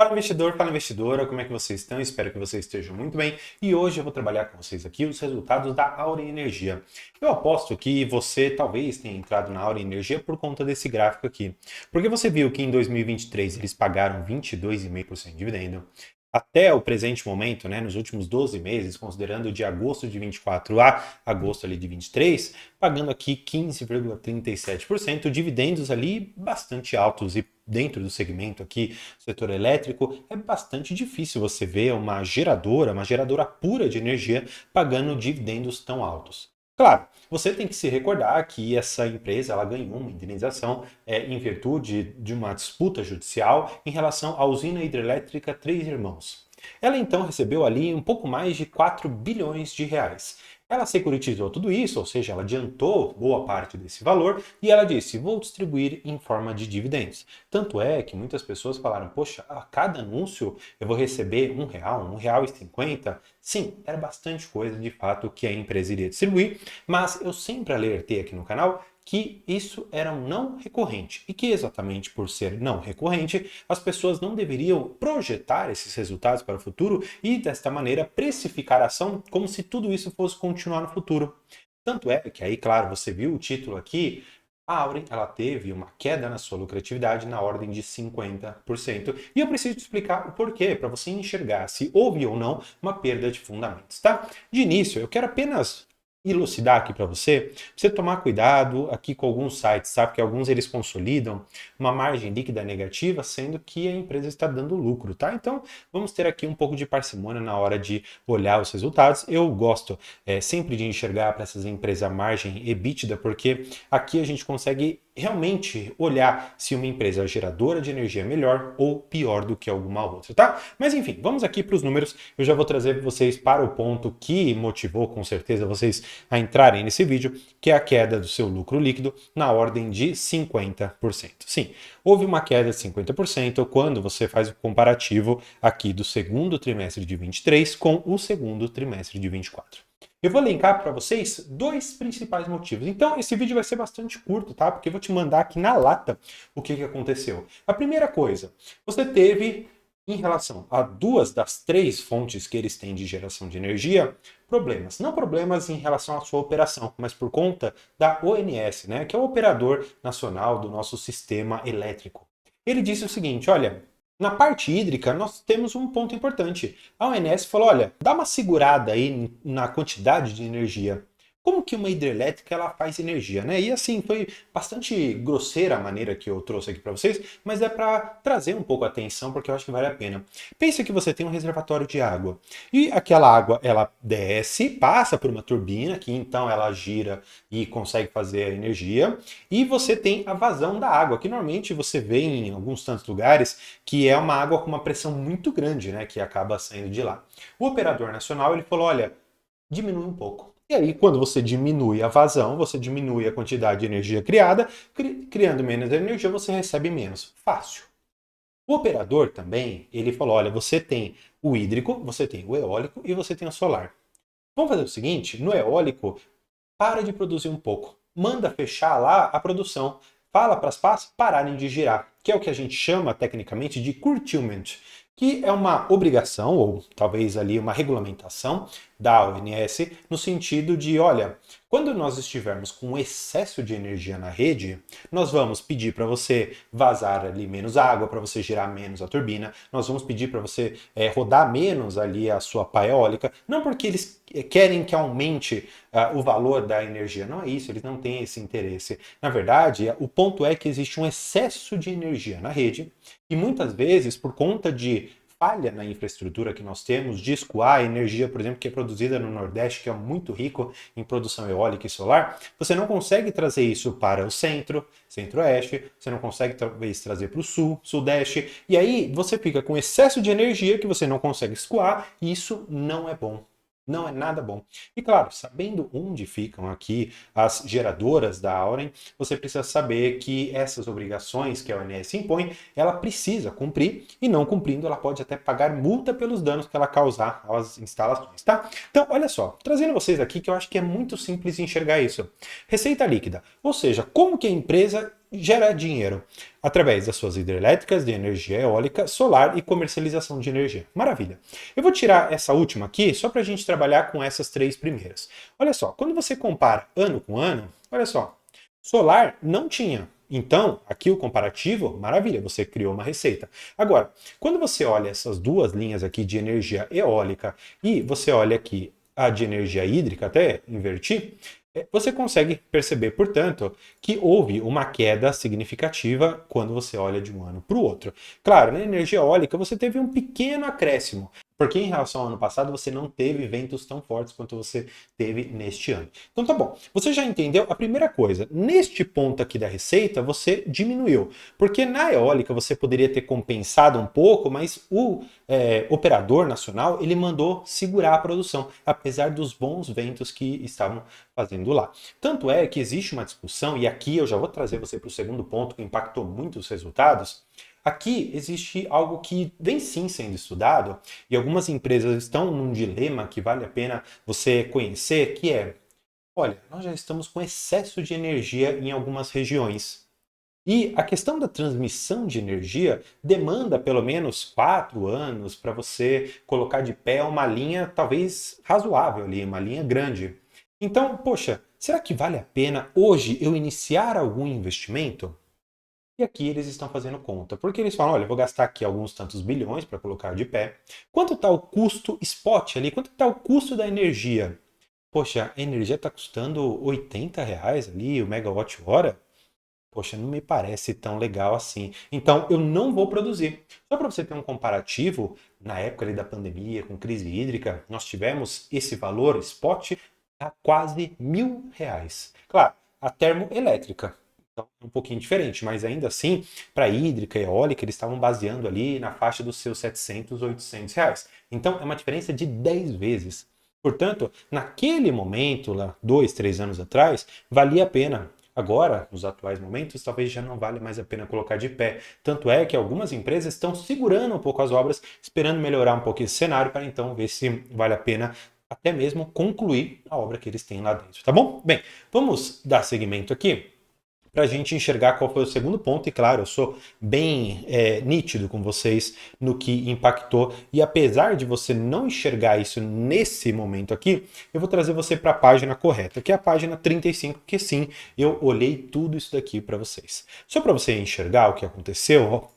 Fala investidor, fala investidora, como é que vocês estão? Espero que vocês estejam muito bem. E hoje eu vou trabalhar com vocês aqui os resultados da Auren Energia. Eu aposto que você talvez tenha entrado na Auren Energia por conta desse gráfico aqui. Porque você viu que em 2023 eles pagaram 22,5% de dividendo. Até o presente momento, né, nos últimos 12 meses, considerando de agosto de 24 a agosto ali de 23, pagando aqui 15,37%, dividendos ali bastante altos e dentro do segmento aqui, setor elétrico, é bastante difícil você ver uma geradora pura de energia, pagando dividendos tão altos. Claro, você tem que se recordar que essa empresa ela ganhou uma indenização em virtude de uma disputa judicial em relação à usina hidrelétrica Três Irmãos. Ela então recebeu ali um pouco mais de 4 bilhões de reais. Ela securitizou tudo isso, ou seja, ela adiantou boa parte desse valor e ela disse: vou distribuir em forma de dividendos. Tanto é que muitas pessoas falaram: poxa, a cada anúncio eu vou receber R$ 1, R$ 1,50. Sim, era bastante coisa de fato que a empresa iria distribuir, mas eu sempre alertei aqui no canal que isso era um não recorrente e que exatamente por ser não recorrente, as pessoas não deveriam projetar esses resultados para o futuro e desta maneira precificar a ação como se tudo isso fosse continuar no futuro. Tanto é que aí, claro, você viu o título aqui, a Auren ela teve uma queda na sua lucratividade na ordem de 50%. E eu preciso te explicar o porquê, para você enxergar se houve ou não uma perda de fundamentos, tá? De início, eu quero apenas elucidar aqui para você tomar cuidado aqui com alguns sites, sabe? Que alguns eles consolidam uma margem líquida negativa, sendo que a empresa está dando lucro, tá? Então, vamos ter aqui um pouco de parcimônia na hora de olhar os resultados. Eu gosto sempre de enxergar para essas empresas a margem EBITDA, porque aqui a gente consegue realmente olhar se uma empresa geradora de energia é melhor ou pior do que alguma outra, tá? Mas enfim, vamos aqui para os números. Eu já vou trazer vocês para o ponto que motivou com certeza vocês a entrarem nesse vídeo, que é a queda do seu lucro líquido na ordem de 50%. Sim, houve uma queda de 50% quando você faz o comparativo aqui do segundo trimestre de 23 com o segundo trimestre de 24. Eu vou elencar para vocês dois principais motivos. Então, esse vídeo vai ser bastante curto, tá? Porque eu vou te mandar aqui na lata o que aconteceu. A primeira coisa, você teve, em relação a duas das três fontes que eles têm de geração de energia, problemas. Não problemas em relação à sua operação, mas por conta da ONS, né? Que é o Operador Nacional do nosso sistema elétrico. Ele disse o seguinte: olha, na parte hídrica, nós temos um ponto importante. A ONS falou: olha, dá uma segurada aí na quantidade de energia. Como que uma hidrelétrica ela faz energia, né? E assim, foi bastante grosseira a maneira que eu trouxe aqui para vocês, mas é para trazer um pouco a atenção, porque eu acho que vale a pena. Pense que você tem um reservatório de água e aquela água ela desce, passa por uma turbina que então ela gira e consegue fazer a energia, e você tem a vazão da água, que normalmente você vê em alguns tantos lugares que é uma água com uma pressão muito grande, né, que acaba saindo de lá. O operador nacional ele falou: olha, diminui um pouco. E aí, quando você diminui a vazão, você diminui a quantidade de energia criada, criando menos energia, você recebe menos. Fácil. O operador também, ele falou: olha, você tem o hídrico, você tem o eólico e você tem o solar. Vamos fazer o seguinte: no eólico, para de produzir um pouco. Manda fechar lá a produção. Fala para as pás pararem de girar, que é o que a gente chama tecnicamente de curtailment, que é uma obrigação, ou talvez ali uma regulamentação da ONS, no sentido de, olha, quando nós estivermos com excesso de energia na rede, nós vamos pedir para você vazar ali menos água, para você girar menos a turbina, nós vamos pedir para você rodar menos ali a sua pá eólica, não porque eles querem que aumente o valor da energia, não é isso, eles não têm esse interesse. Na verdade, o ponto é que existe um excesso de energia na rede e muitas vezes, por conta de falha na infraestrutura que nós temos de escoar a energia, por exemplo, que é produzida no Nordeste, que é muito rico em produção eólica e solar, você não consegue trazer isso para o centro, centro-oeste, você não consegue talvez trazer para o sul, sudeste, e aí você fica com excesso de energia que você não consegue escoar, e isso não é bom. Não é nada bom. E claro, sabendo onde ficam aqui as geradoras da Auren, você precisa saber que essas obrigações que a ONS impõe, ela precisa cumprir, e não cumprindo, ela pode até pagar multa pelos danos que ela causar às instalações, tá? Então, olha só, trazendo vocês aqui que eu acho que é muito simples enxergar isso. Receita líquida, ou seja, como que a empresa gera dinheiro através das suas hidrelétricas, de energia eólica, solar e comercialização de energia. Maravilha. Eu vou tirar essa última aqui só para a gente trabalhar com essas três primeiras. Olha só, quando você compara ano com ano, olha só, solar não tinha. Então, aqui o comparativo, maravilha, você criou uma receita. Agora, quando você olha essas duas linhas aqui de energia eólica e você olha aqui a de energia hídrica, até invertir, você consegue perceber, portanto, que houve uma queda significativa quando você olha de um ano para o outro. Claro, na energia eólica você teve um pequeno acréscimo, porque em relação ao ano passado você não teve ventos tão fortes quanto você teve neste ano. Então tá bom, você já entendeu a primeira coisa. Neste ponto aqui da receita você diminuiu, porque na eólica você poderia ter compensado um pouco, mas o operador nacional ele mandou segurar a produção, apesar dos bons ventos que estavam fazendo lá. Tanto é que existe uma discussão, e aqui eu já vou trazer você para o segundo ponto que impactou muito os resultados. Aqui existe algo que vem sim sendo estudado e algumas empresas estão num dilema que vale a pena você conhecer, que é, olha, nós já estamos com excesso de energia em algumas regiões. E a questão da transmissão de energia demanda pelo menos 4 anos para você colocar de pé uma linha talvez razoável ali, uma linha grande. Então, poxa, será que vale a pena hoje eu iniciar algum investimento? E aqui eles estão fazendo conta, porque eles falam, olha, eu vou gastar aqui alguns tantos bilhões para colocar de pé. Quanto está o custo spot ali? Quanto está o custo da energia? Poxa, a energia está custando R$ 80 ali, o megawatt-hora? Poxa, não me parece tão legal assim. Então, eu não vou produzir. Só para você ter um comparativo, na época ali da pandemia, com crise hídrica, nós tivemos esse valor spot a quase R$ 1.000. Claro, a termoelétrica. Então, é um pouquinho diferente, mas ainda assim, para hídrica e eólica, eles estavam baseando ali na faixa dos seus R$ 700, R$ 800. Então, é uma diferença de 10 vezes. Portanto, naquele momento, lá 2, 3 anos atrás, valia a pena. Agora, nos atuais momentos, talvez já não vale mais a pena colocar de pé. Tanto é que algumas empresas estão segurando um pouco as obras, esperando melhorar um pouco esse cenário para então ver se vale a pena até mesmo concluir a obra que eles têm lá dentro, tá bom? Bem, vamos dar seguimento aqui para a gente enxergar qual foi o segundo ponto. E claro, eu sou bem nítido com vocês no que impactou. E apesar de você não enxergar isso nesse momento aqui, eu vou trazer você para a página correta, que é a página 35, que sim, eu olhei tudo isso daqui para vocês. Só para você enxergar o que aconteceu,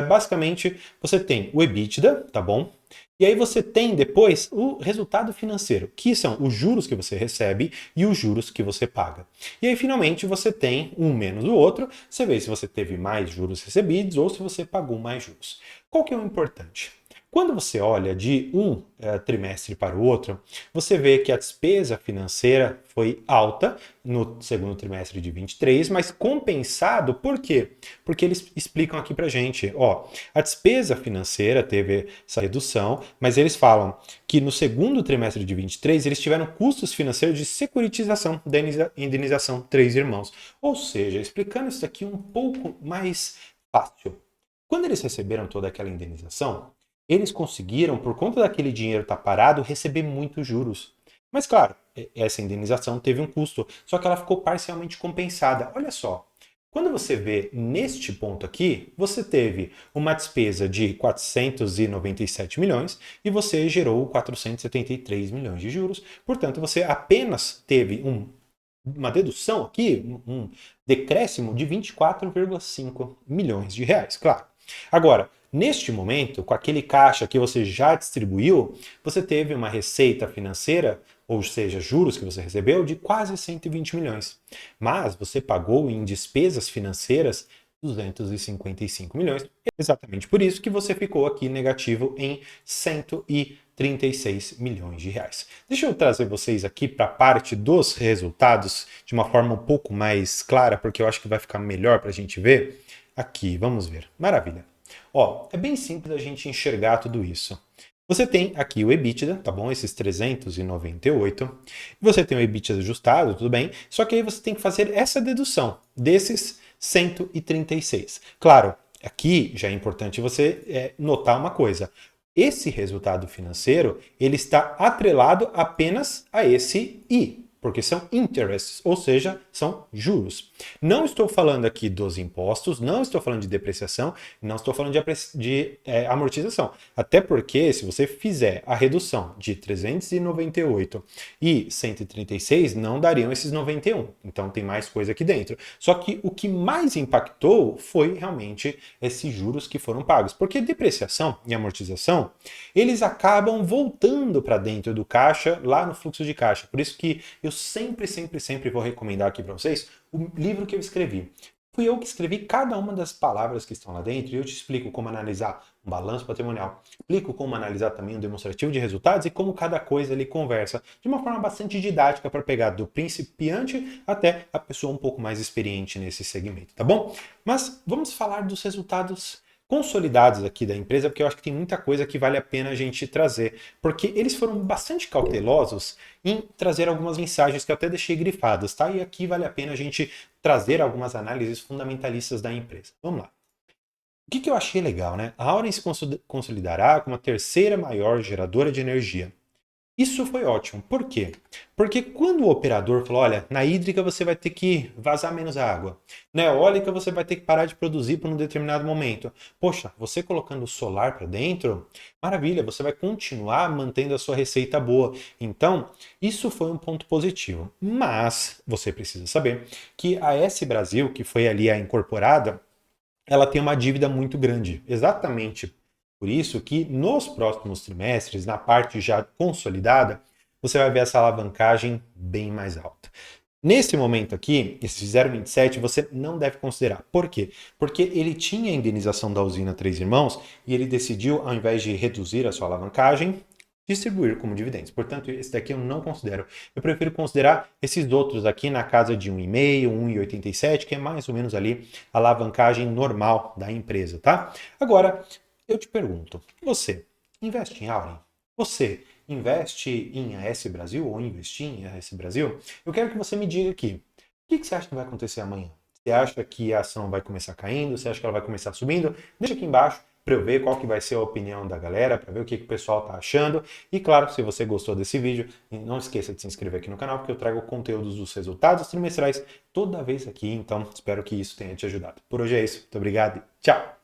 basicamente você tem o EBITDA, tá bom? E aí você tem depois o resultado financeiro, que são os juros que você recebe e os juros que você paga. E aí finalmente você tem um menos o outro, você vê se você teve mais juros recebidos ou se você pagou mais juros. Qual que é o importante? Quando você olha de um trimestre para o outro, você vê que a despesa financeira foi alta no segundo trimestre de 23, mas compensado por quê? Porque eles explicam aqui para gente, ó, a despesa financeira teve essa redução, mas eles falam que no segundo trimestre de 23 eles tiveram custos financeiros de securitização da indenização Três Irmãos. Ou seja, explicando isso aqui um pouco mais fácil. Quando eles receberam toda aquela indenização, eles conseguiram, por conta daquele dinheiro estar parado, receber muitos juros. Mas claro, essa indenização teve um custo, só que ela ficou parcialmente compensada. Olha só, quando você vê neste ponto aqui, você teve uma despesa de 497 milhões e você gerou 473 milhões de juros. Portanto, você apenas teve uma dedução aqui, um decréscimo de 24,5 milhões de reais, claro. Agora, neste momento, com aquele caixa que você já distribuiu, você teve uma receita financeira, ou seja, juros que você recebeu, de quase 120 milhões. Mas você pagou em despesas financeiras 255 milhões. Exatamente por isso que você ficou aqui negativo em 136 milhões de reais. Deixa eu trazer vocês aqui para a parte dos resultados de uma forma um pouco mais clara, porque eu acho que vai ficar melhor para a gente ver. Aqui, vamos ver. Maravilha. Ó, é bem simples a gente enxergar tudo isso. Você tem aqui o EBITDA, tá bom? Esses 398. Você tem o EBITDA ajustado, tudo bem? Só que aí você tem que fazer essa dedução desses 136. Claro, aqui já é importante você notar uma coisa. Esse resultado financeiro, ele está atrelado apenas a esse I. porque são interests, ou seja, são juros. Não estou falando aqui dos impostos, não estou falando de depreciação, não estou falando de amortização. Até porque, se você fizer a redução de 398 e 136, não dariam esses 91. Então tem mais coisa aqui dentro. Só que o que mais impactou foi realmente esses juros que foram pagos. Porque depreciação e amortização, eles acabam voltando para dentro do caixa, lá no fluxo de caixa. Por isso que eu sempre vou recomendar aqui para vocês o livro que eu escrevi. Fui eu que escrevi cada uma das palavras que estão lá dentro e eu te explico como analisar um balanço patrimonial, explico como analisar também um demonstrativo de resultados e como cada coisa ali conversa de uma forma bastante didática para pegar do principiante até a pessoa um pouco mais experiente nesse segmento, tá bom? Mas vamos falar dos resultados consolidados aqui da empresa, porque eu acho que tem muita coisa que vale a pena a gente trazer, porque eles foram bastante cautelosos em trazer algumas mensagens que eu até deixei grifadas, tá? E aqui vale a pena a gente trazer algumas análises fundamentalistas da empresa. Vamos lá. O que eu achei legal, né? A Auren se consolidará como a terceira maior geradora de energia. Isso foi ótimo. Por quê? Porque quando o operador falou, olha, na hídrica você vai ter que vazar menos água, na eólica você vai ter que parar de produzir por um determinado momento. Poxa, você colocando o solar para dentro, maravilha, você vai continuar mantendo a sua receita boa. Então, isso foi um ponto positivo. Mas você precisa saber que a S Brasil, que foi ali a incorporada, ela tem uma dívida muito grande. Exatamente por isso que nos próximos trimestres, na parte já consolidada, você vai ver essa alavancagem bem mais alta. Nesse momento aqui, esse 0,27 você não deve considerar. Por quê? Porque ele tinha a indenização da usina Três Irmãos e ele decidiu, ao invés de reduzir a sua alavancagem, distribuir como dividendos. Portanto, esse daqui eu não considero. Eu prefiro considerar esses outros aqui na casa de 1,5, 1,87, que é mais ou menos ali a alavancagem normal da empresa, tá? Agora, eu te pergunto, você investe em Auren? Você investe em AS Brasil ou investir em AS Brasil? Eu quero que você me diga aqui, o que você acha que vai acontecer amanhã? Você acha que a ação vai começar caindo? Você acha que ela vai começar subindo? Deixa aqui embaixo para eu ver qual que vai ser a opinião da galera, para ver o que o pessoal está achando. E claro, se você gostou desse vídeo, não esqueça de se inscrever aqui no canal, porque eu trago conteúdos dos resultados trimestrais toda vez aqui, então espero que isso tenha te ajudado. Por hoje é isso, muito obrigado e tchau!